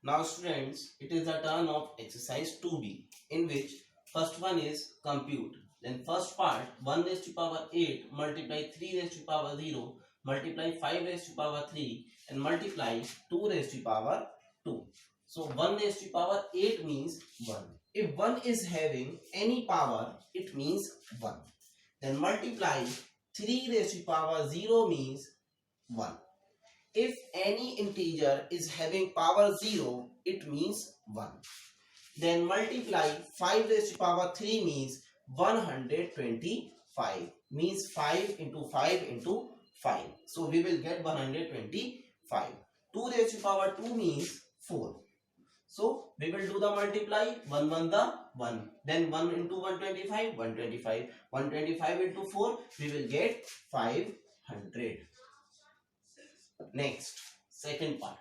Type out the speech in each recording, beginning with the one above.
Now students, it is the turn of exercise 2b, in which first one is compute. Then first part 1 raised to power 8 multiply 3 raised to power 0 multiply 5 raised to power 3 and multiply 2 raised to power 2. So 1 raised to power 8 means 1. If 1 is having any power, it means 1. Then multiply 3 raised to power 0 means 1. If any integer is having power 0, it means 1. Then multiply 5 raised to power 3 means 125. Means 5 into 5 into 5. So we will get 125. 2 raised to power 2 means 4. So we will do the multiply 1 1 the 1. Then 1 into 125, 125. 125 into 4, we will get 500. Next, second part.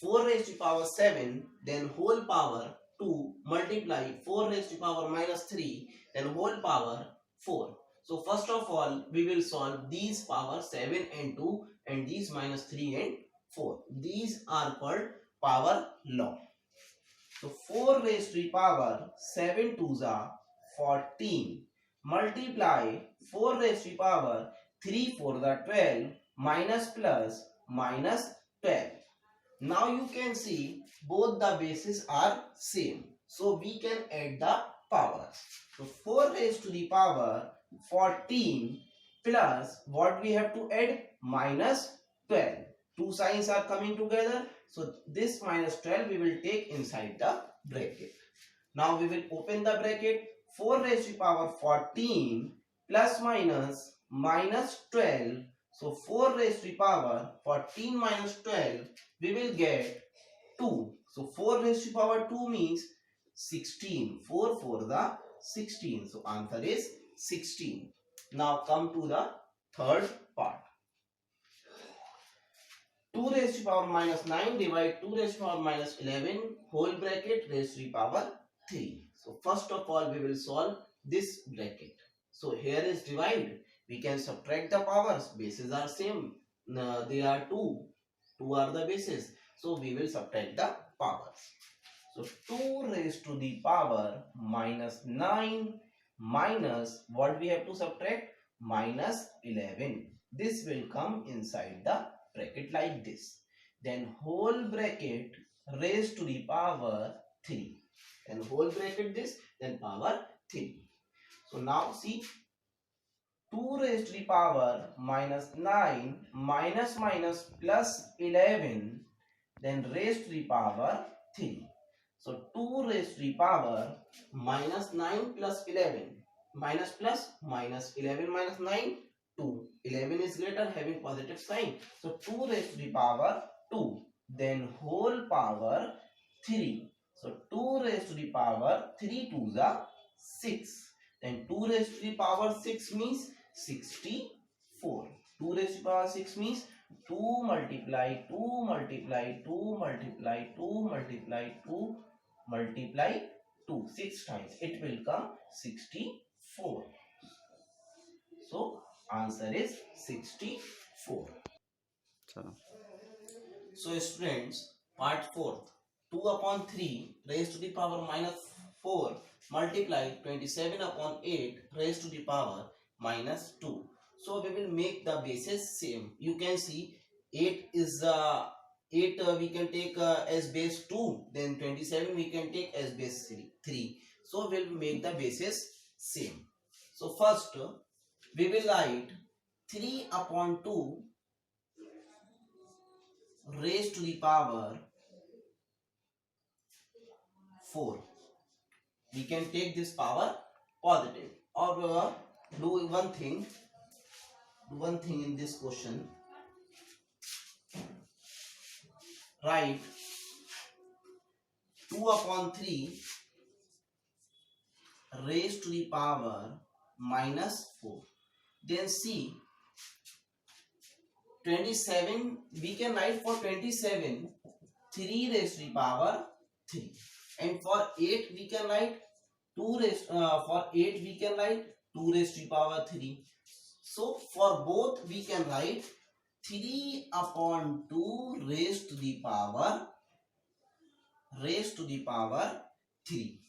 4 raised to power 7, then whole power 2 multiply 4 raised to power minus 3, then whole power 4. So first of all, we will solve these power 7 and 2 and these minus 3 and 4. These are called power law. So 4 raised to the power 7 twos are 14. Multiply 4 raised to the power 3 4 the 12 minus plus minus 12. Now you can see both the bases are same. So we can add the powers. So 4 raised to the power 14 plus what we have to add minus 12. Two signs are coming together. So this minus 12 we will take inside the bracket. Now we will open the bracket. 4 raised to the power 14 plus minus minus 12. So 4 raised to the power 14 minus 12, we will get 2. So 4 raised to the power 2 means 16. 4 4 the 16. So answer is 16. Now come to the third part. 2 raised to the power minus 9 divide 2 raised to the power minus 11 whole bracket raised to the power 3. So first of all we will solve this bracket. So here is divide. We can subtract the powers. Bases are same. They are 2. 2 are the bases. So we will subtract the powers. So 2 raised to the power minus 9 minus what we have to subtract? Minus 11. This will come inside the bracket like this. Then whole bracket raised to the power 3. And whole bracket this, then power 3. So now see, 2 raised to the power minus 9 minus minus plus 11 then raised to the power 3. So 2 raised to the power minus 9 plus 11 minus plus minus 11 minus 9 2. 11 is greater having positive sign. So 2 raised to the power 2 then whole power 3. So 2 raised to the power 3 2s are 6. Then 2 raised to the power 6 means 64. 2 raised to the power 6 means 2 multiply 2 multiply 2 multiply 2 multiply 2 multiply 2 6 times. It will come 64. So answer is 64. So students, part 4th. 2 upon 3 raised to the power minus 4 multiply 27 upon 8 raised to the power minus 2. So we will make the bases same. You can see 8 is 8 we can take as base 2, then 27 we can take as base 3. So we will make the bases same. So first we will write 3 upon 2 raised to the power 4. We can take this power positive, or do one thing in this question. Write 2 upon 3 raised to the power minus 4. Then see 27 we can write for 27 3 raised to the power 3, and for 8 we can write 2 raised for 8 we can write 2 raised to the power 3. So for both we can write 3 upon 2 raised to the power raised to the power 3.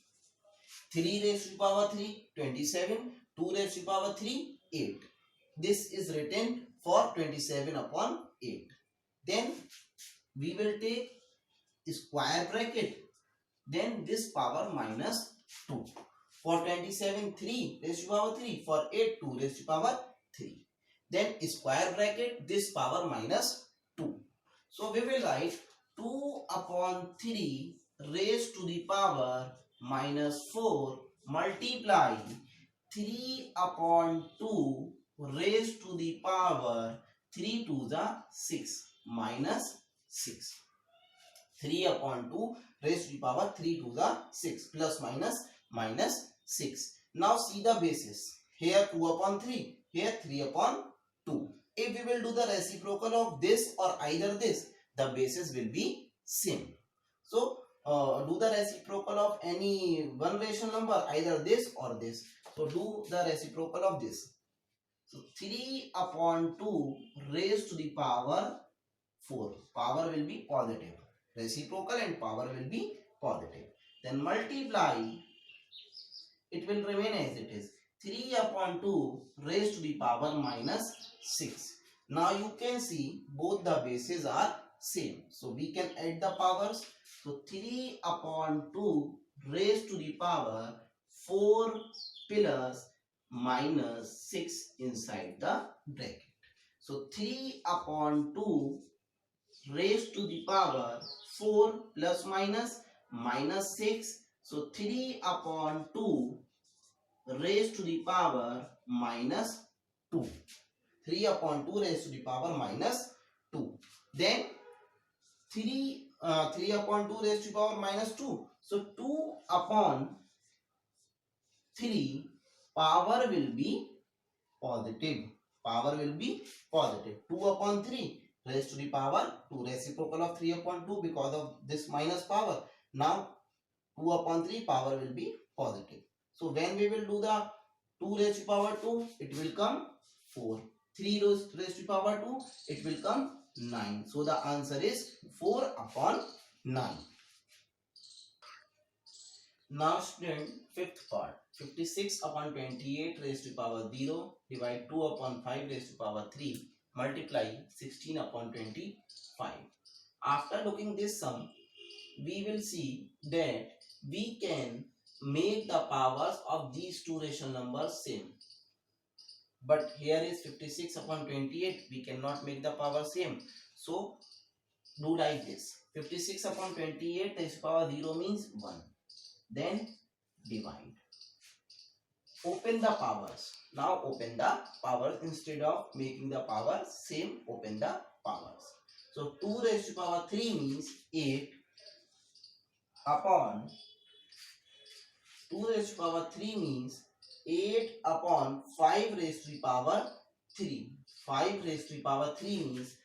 3 raised to the power 3, 27. 2 raised to the power 3, 8. This is written for 27 upon 8. Then we will take square bracket. Then this power minus 2. For 27, 3 raised to the power 3. For 8, 2 raised to the power 3. Then square bracket, this power minus 2. So we will write 2 upon 3 raised to the power minus 4 multiply 3 upon 2 raised to the power 3 to the 6 minus 6. 3 upon 2 raised to the power 3 to the 6 plus minus 6. Now see the basis. Here 2 upon 3. Here 3 upon 2. If we will do the reciprocal of this or either this, the basis will be same. So do the reciprocal of any one rational number, either this or this. So do the reciprocal of this. So 3 upon 2 raised to the power 4. Power will be positive. Reciprocal and power will be positive. Then multiply, it will remain as it is. 3 upon 2 raised to the power minus 6. Now you can see both the bases are same. So we can add the powers. So 3 upon 2 raised to the power 4 plus minus 6 inside the bracket. So 3 upon 2 raised to the power 4 plus minus 6. So 3 upon 2 raised to the power minus 2. 3 upon 2 raised to the power minus 2. Then 3 upon 2 raised to the power minus 2. So 2 upon 3 power will be positive. Power will be positive. 2 upon 3 raised to the power 2. Reciprocal of 3 upon 2 because of this minus power. Now 2 upon 3 power will be positive. So when we will do the 2 raised to the power 2, it will come 4. 3 raised to the power 2, it will come 9. So the answer is 4 upon 9. Now student, fifth part. 56 upon 28 raised to the power 0 divide 2 upon 5 raised to the power 3 multiply 16 upon 25. After looking this sum, we will see that we can make the powers of these two rational numbers same. But here is 56 upon 28. We cannot make the power same. So do like this. 56 upon 28 raised to the power 0 means 1. Then divide. Open the powers. Now open the powers. Instead of making the powers same, open the powers. So 2 raised to the power 3 means 8 upon 2 raised to the power 3 means 8 upon 5 raised to the power 3. 5 raised to the power 3 means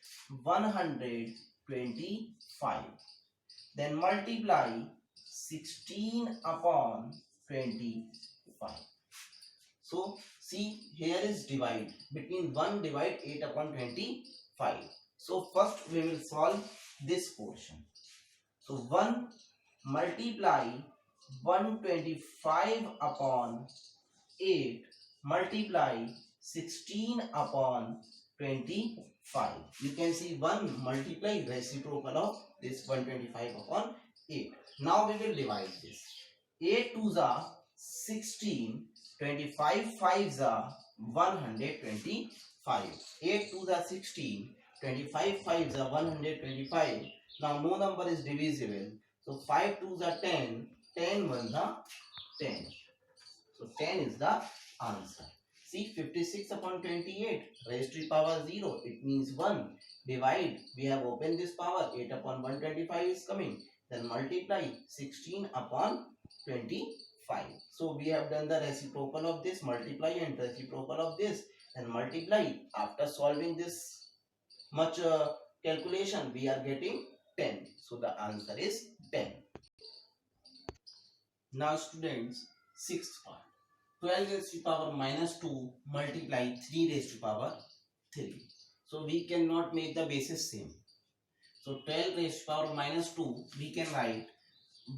125. Then multiply 16 upon 25. So see, here is divide. Between 1 divide 8 upon 25. So first we will solve this portion. So 1 multiply 125 upon 8 multiply 16 upon 25. You can see 1 multiply reciprocal of this 125 upon 8. Now we will divide this. 8 2s are 16, 25 5s are 125. 8 2s are 16, 25 5s are 125. Now no number is divisible. So 5 2s are 10, 10 1s are 10. So 10 is the answer. See, 56 upon 28 raised to the power 0. It means 1. Divide. We have opened this power. 8 upon 125 is coming. Then multiply 16 upon 25. So we have done the reciprocal of this. Multiply and reciprocal of this. And multiply. After solving this much calculation, we are getting 10. So the answer is 10. Now students, sixth part. 12 raised to the power minus 2 multiply 3 raised to the power 3. So we cannot make the basis same. So 12 raised to the power minus 2, we can write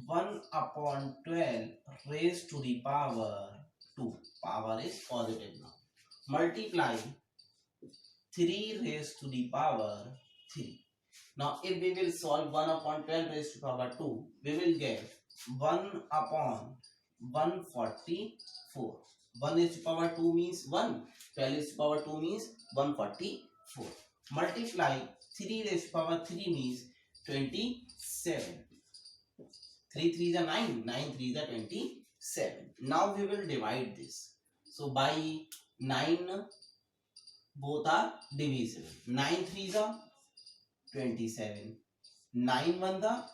1 upon 12 raised to the power 2. Power is positive now. Multiply 3 raised to the power 3. Now if we will solve 1 upon 12 raised to power 2, we will get 1 upon 144. 1 raised to power 2 means 1. 12 raised to power 2 means 144. Multiply 3 raised to power 3 means 27. 3 3 is 9. 9 3 is 27. Now we will divide this. So by 9 both are divisible. 9 3 is 27. 9 1 the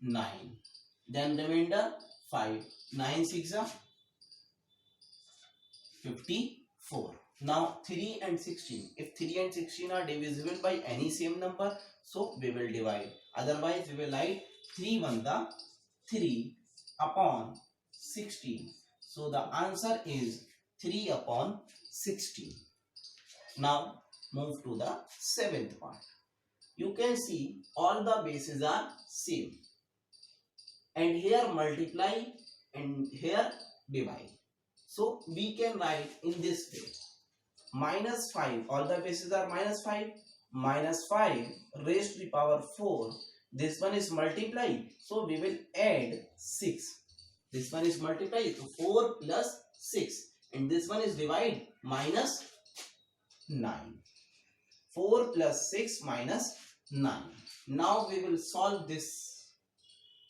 9. Then remainder 5. 9 6 is 54. Now 3 and 16. If 3 and 16 are divisible by any same number, so we will divide. Otherwise we will write 3 1 the 3 upon 16. So the answer is 3 upon 16. Now move to the seventh part. You can see all the bases are same. And here multiply and here divide. So we can write in this way. Minus 5, all the bases are minus 5. Minus 5 raised to the power 4. This one is multiply. So we will add 6. This one is multiply. So 4 plus 6. And this one is divide minus 9. 4 plus 6 minus 9. Now we will solve these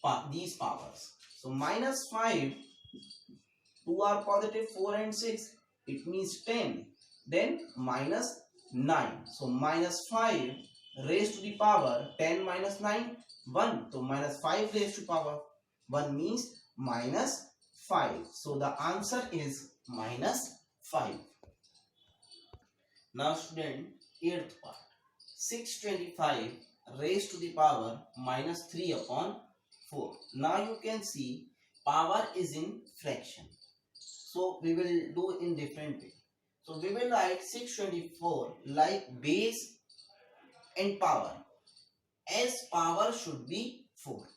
powers. So minus 5, 2 are positive, 4 and 6. It means 10. Then minus 9. So minus 5 raised to the power 10 minus 9, 1. So minus 5 raised to power 1 means minus 5. So the answer is minus 5. Now student, 8th part. 625 raised to the power minus 3 upon 4. Now you can see power is in fraction. So we will do in different way. So we will write 624 like base and power. As power should be 4.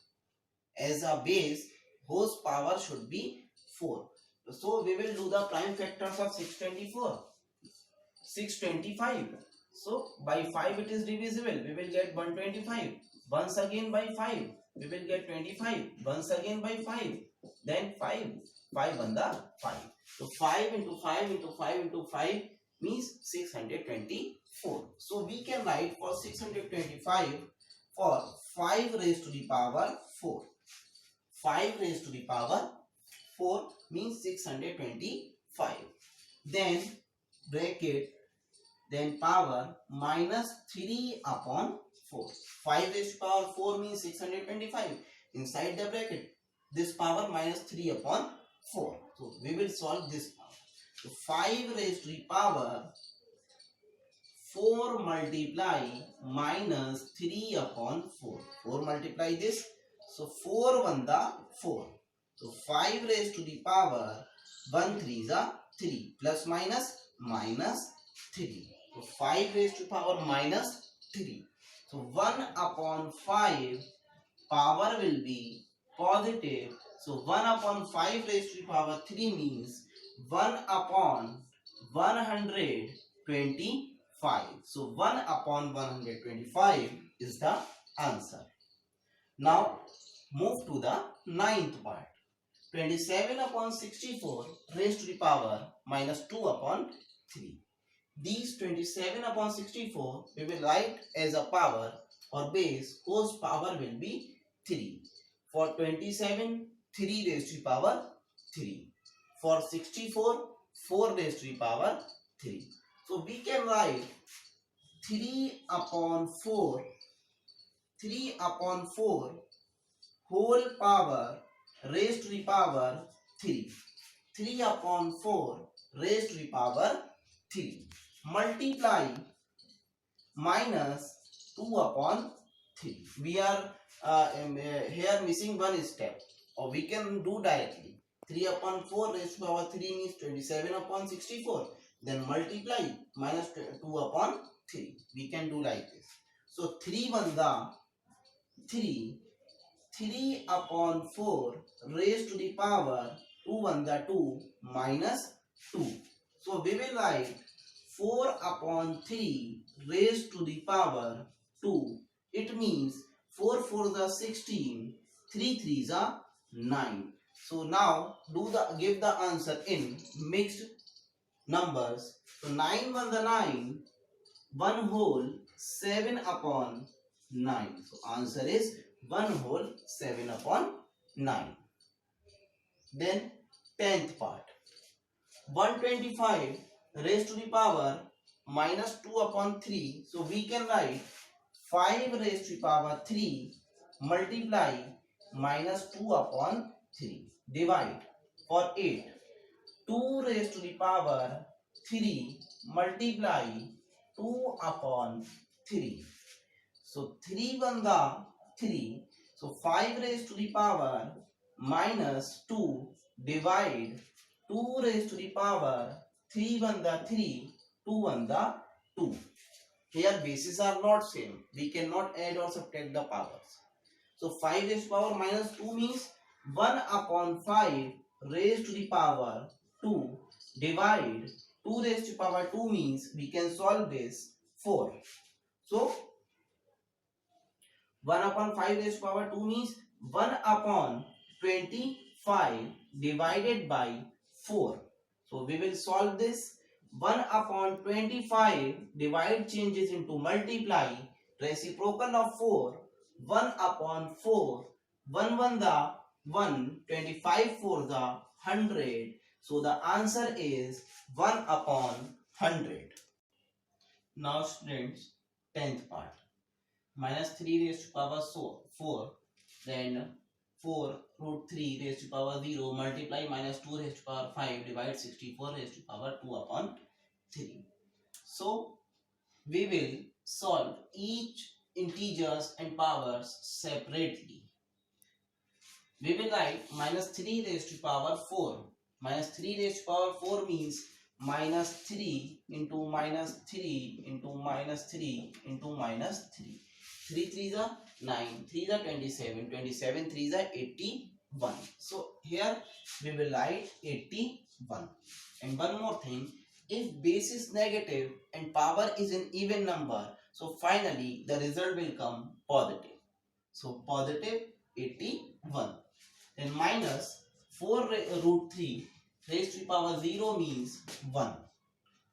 As a base, whose power should be 4. So we will do the prime factors of 624. 625. So by 5 it is divisible. We will get 125. Once again by 5. We will get 25. Once again by 5. Then 5. 5 on the 5. So 5 into 5 into 5 into 5 means 624. So we can write for 625 for 5 raised to the power 4. 5 raised to the power 4 means 625. Then bracket, then power minus 3 upon 4. 5 raised to power 4 means 625. Inside the bracket, this power minus 3 upon 4. So we will solve this power. So 5 raised to the power 4 multiply minus 3 upon 4. 4 multiply this. So 4 1 the 4. So 5 raised to the power 1 3 is a 3 plus minus minus 3. So 5 raised to power minus 3. So 1 upon 5 power will be positive. So 1 upon 5 raised to the power 3 means 1 upon 125. So 1 upon 125 is the answer. Now move to the ninth part. 27 upon 64 raised to the power minus 2 upon 3. These 27 upon 64 we will write as a power or base whose power will be 3. For 27, 3 raised to the power 3. For 64, 4 raised to the power 3. So we can write 3 upon 4 whole power raised to the power 3. 3 upon 4 raised to the power 3. Multiply minus 2 upon 3. We are here missing one step, or we can do directly. 3 upon 4 raised to power 3 means 27 upon 64. Then multiply minus 2 upon 3. We can do like this. So 3 1 the 3 3 upon 4 raised to the power 2 1 the 2 minus 2. So we will write 4 upon 3 raised to the power 2. It means 4 4 the 16, 3 3 the 9. So now give the answer in mixed numbers. So 9 1 the 9, 1 whole 7 upon 9. So answer is 1 whole 7 upon 9. Then 10th part. 125 raised to the power minus 2 upon 3. So we can write 5 raised to the power 3 multiply minus 2 upon 3. Divide for 8. 2 raised to the power 3 multiply 2 upon 3. So 3 1 the 3. So 5 raised to the power minus 2 divide 2 raised to the power 3 1 the 3, 2 1 the 2. Here bases are not same. We cannot add or subtract the powers. So 5 raised to the power minus 2 means 1 upon 5 raised to the power 2 divide 2 raised to the power 2 means we can solve this 4. So 1 upon 5 raised to power 2 means 1 upon 25 divided by 4. So we will solve this. 1 upon 25 divide changes into multiply. Reciprocal of 4. 1 upon 4. 1 1 the 1. 25 4 the 100. So the answer is 1 upon 100. Now students, 10th part. Minus 3 raised to power 4, then 4 root 3 raised to power 0 multiply minus 2 raised to power 5 divide 64 raised to power 2 upon 3. So we will solve each integers and powers separately. We will write minus 3 raised to power 4. Minus 3 raised to power 4 means minus 3 into minus 3 into minus 3 into minus 3. 3 3 are 9, 3 are 27, 27 3 are 81. So here we will write 81. And one more thing, if base is negative and power is an even number, so finally the result will come positive. So positive 81. Then minus 4 root 3 raised to the power 0 means 1.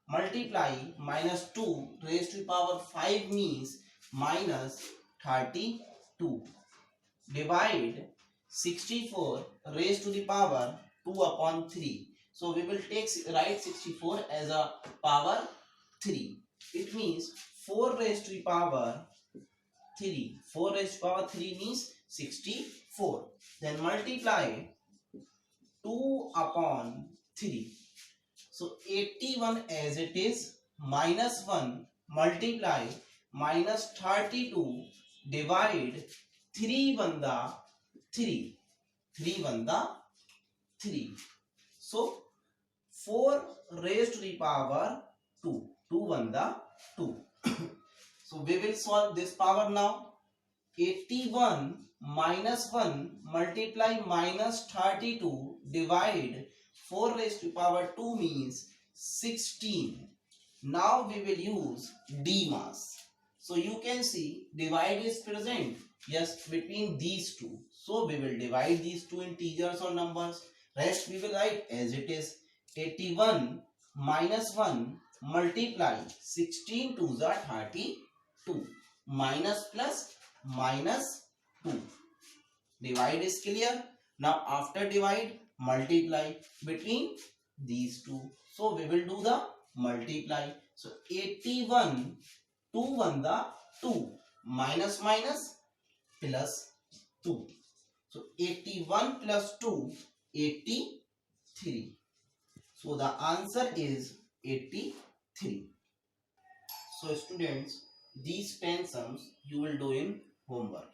Multiply minus 2 raised to the power 5 means minus 32. Divide 64 raised to the power 2 upon 3. So we will write 64 as a power 3. It means 4 raised to the power 3. 4 raised to the power 3 means 64. Then multiply 2 upon 3. So 81 as it is minus 1 multiply minus 32 divide 3 1 the 3. 3 1 the 3. So 4 raised to the power 2. 2 1 the 2. So we will solve this power now. 81 minus 1 multiply minus 32 divide 4 raised to power 2 means 16. Now we will use D mass. So you can see divide is present, yes, between these two. So we will divide these two integers or numbers. Rest we will write as it is. 81 minus 1 multiply 16 to the 32. Minus plus minus 2. Divide is clear. Now after divide, multiply between these two. So we will do the multiply. So 81, 2 1 the 2, minus minus plus 2. So 81 plus 2, 83. So the answer is 83. So students, these 10 sums you will do in homework.